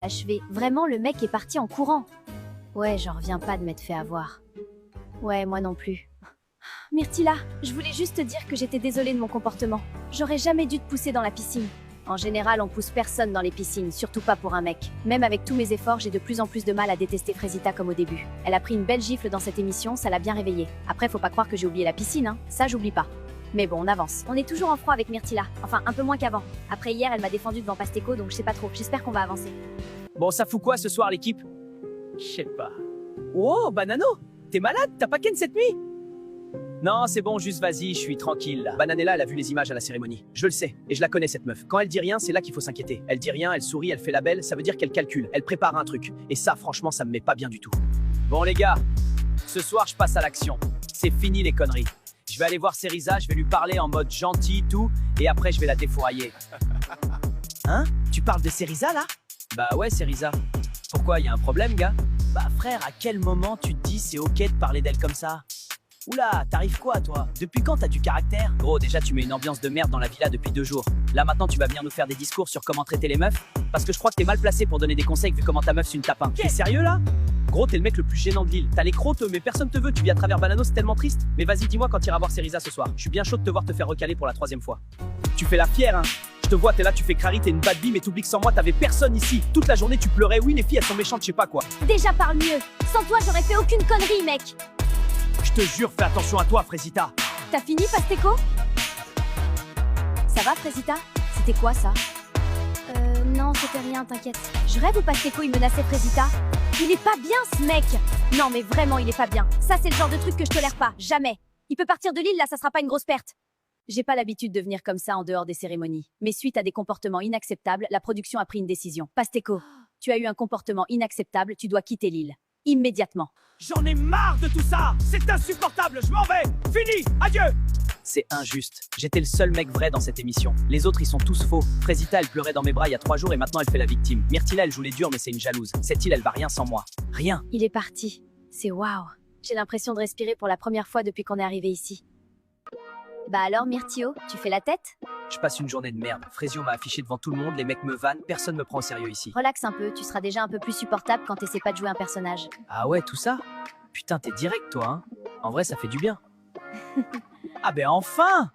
achevé. Vraiment, le mec est parti en courant. Ouais, j'en reviens pas de m'être fait avoir. Ouais, moi non plus. Myrtilla, je voulais juste te dire que j'étais désolée de mon comportement. J'aurais jamais dû te pousser dans la piscine. En général, on pousse personne dans les piscines, surtout pas pour un mec. Même avec tous mes efforts, j'ai de plus en plus de mal à détester Frésita comme au début. Elle a pris une belle gifle dans cette émission, ça l'a bien réveillée. Après, faut pas croire que j'ai oublié la piscine, hein. Ça, j'oublie pas. Mais bon, on avance. On est toujours en froid avec Myrtilla. Enfin, un peu moins qu'avant. Après hier, elle m'a défendu devant Pasteco, donc je sais pas trop. J'espère qu'on va avancer. Bon, ça fout quoi ce soir, l'équipe? Je sais pas. Oh, Banano, t'es malade? T'as pas ken cette nuit? Non, c'est bon, juste vas-y, je suis tranquille là. Bananella, elle a vu les images à la cérémonie. Je le sais, et je la connais cette meuf. Quand elle dit rien, c'est là qu'il faut s'inquiéter. Elle dit rien, elle sourit, elle fait la belle, ça veut dire qu'elle calcule, elle prépare un truc. Et ça, franchement, ça me met pas bien du tout. Bon les gars, ce soir, je passe à l'action. C'est fini les conneries. Je vais aller voir Cerisa, je vais lui parler en mode gentil, tout, et après je vais la défourailler. Hein? Tu parles de Cerisa là? Bah ouais, Cerisa. Pourquoi, y a un problème, gars? Bah frère, à quel moment tu te dis c'est ok de parler d'elle comme ça? Oula, t'arrives quoi toi? Depuis quand t'as du caractère? Gros, déjà tu mets une ambiance de merde dans la villa depuis 2 jours. Là maintenant tu vas venir nous faire des discours sur comment traiter les meufs? Parce que je crois que t'es mal placé pour donner des conseils vu comment ta meuf c'est une tapin. T'es sérieux là? Gros, t'es le mec le plus gênant de l'île. T'as les crocs, mais personne te veut. Tu vis à travers Banano, c'est tellement triste. Mais vas-y, dis-moi quand t'iras voir Cerisa ce soir. Je suis bien chaud de te voir te faire recaler pour la 3e fois. Tu fais la fière, hein? Je te vois, t'es là, tu fais crari, t'es une bad bee, mais t'oublies que sans moi, t'avais personne ici. Toute la journée, tu pleurais. Oui, les filles, elles sont méchantes, je sais pas quoi. Déjà parle mieux. Sans toi, j'aurais fait aucune connerie, mec. Je te jure, fais attention à toi, Frésita. T'as fini, Pasteco? Ça va, Frésita? C'était quoi, ça? Non, c'était rien, t'inquiète. Je rêve ou Pasteco, il menaçait Frésita? Il est pas bien, ce mec! Non, mais vraiment, il est pas bien. Ça, c'est le genre de truc que je tolère pas. Jamais. Il peut partir de l'île, là, ça sera pas une grosse perte. J'ai pas l'habitude de venir comme ça en dehors des cérémonies. Mais suite à des comportements inacceptables, la production a pris une décision. Pasteco, tu as eu un comportement inacceptable, tu dois quitter l'île. Immédiatement. J'en ai marre de tout ça. C'est insupportable, je m'en vais. Fini, adieu. C'est injuste. J'étais le seul mec vrai dans cette émission. Les autres, ils sont tous faux. Frésita, elle pleurait dans mes bras il y a 3 jours et maintenant elle fait la victime. Myrtilla, elle joue les durs mais c'est une jalouse. Cette île, elle va rien sans moi. Rien. Il est parti. C'est waouh. J'ai l'impression de respirer pour la première fois depuis qu'on est arrivé ici. Bah alors, Myrtio, tu fais la tête? Je passe une journée de merde. Frésio m'a affiché devant tout le monde, les mecs me vannent, personne me prend au sérieux ici. Relaxe un peu, tu seras déjà un peu plus supportable quand t'essaies pas de jouer un personnage. Ah ouais, tout ça? Putain, t'es direct toi, hein? En vrai, ça fait du bien. Ah ben enfin!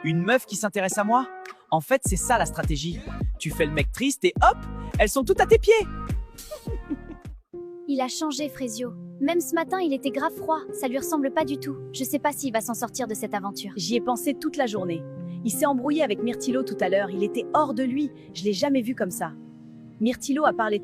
Une meuf qui s'intéresse à moi? En fait, c'est ça la stratégie. Tu fais le mec triste et hop, elles sont toutes à tes pieds. Il a changé, Frésio. Même ce matin, il était grave froid. Ça lui ressemble pas du tout. Je sais pas s'il va s'en sortir de cette aventure. J'y ai pensé toute la journée. Il s'est embrouillé avec Myrtilo tout à l'heure. Il était hors de lui. Je l'ai jamais vu comme ça. Myrtilo a parlé